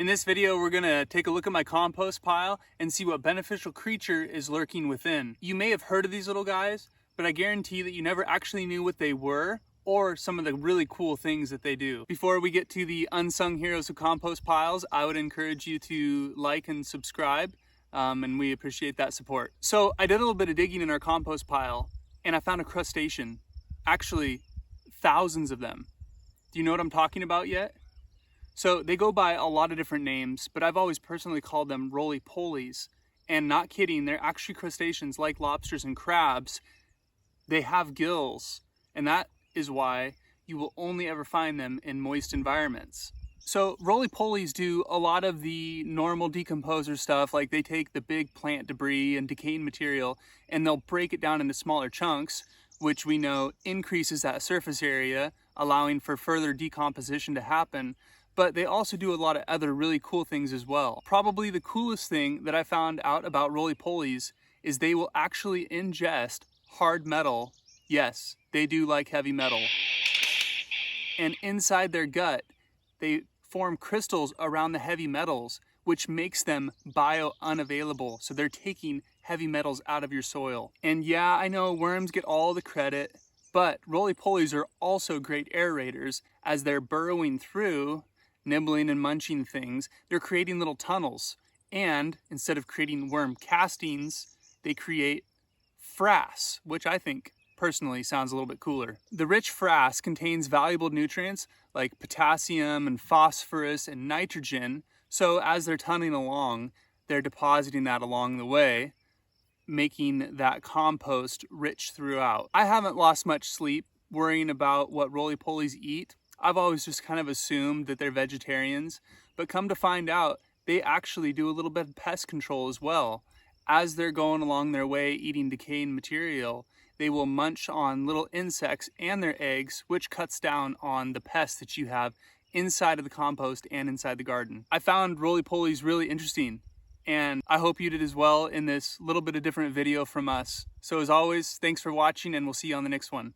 In this video, we're gonna take a look at my compost pile and see what beneficial creature is lurking within. You may have heard of these little guys, but I guarantee that you never actually knew what they were or some of the really cool things that they do. Before we get to the unsung heroes of compost piles, I would encourage you to like and subscribe, and we appreciate that support. So I did a little bit of digging in our compost pile and I found a crustacean, actually thousands of them. Do you know what I'm talking about yet? So they go by a lot of different names, but I've always personally called them roly-polies. And not kidding, they're actually crustaceans like lobsters and crabs. They have gills, and that is why you will only ever find them in moist environments. So roly-polies do a lot of the normal decomposer stuff, like they take the big plant debris and decaying material and they'll break it down into smaller chunks, which we know increases that surface area, allowing for further decomposition to happen. But they also do a lot of other really cool things as well. Probably the coolest thing that I found out about roly-polies is they will actually ingest hard metal. Yes, they do like heavy metal. And inside their gut, they form crystals around the heavy metals, which makes them bio-unavailable. So they're taking heavy metals out of your soil. And yeah, I know worms get all the credit, but roly-polies are also great aerators as they're burrowing through, nibbling and munching things. They're creating little tunnels, and instead of creating worm castings, they create frass, which I think personally sounds a little bit cooler. The rich frass contains valuable nutrients like potassium and phosphorus and nitrogen, so as they're tunneling along, they're depositing that along the way, making that compost rich throughout. I haven't lost much sleep worrying about what roly-polies eat. I've always just kind of assumed that they're vegetarians, but come to find out, they actually do a little bit of pest control as well. As they're going along their way eating decaying material, they will munch on little insects and their eggs, which cuts down on the pests that you have inside of the compost and inside the garden. I found roly-polies really interesting, and I hope you did as well in this little bit of different video from us. So as always, thanks for watching, and we'll see you on the next one.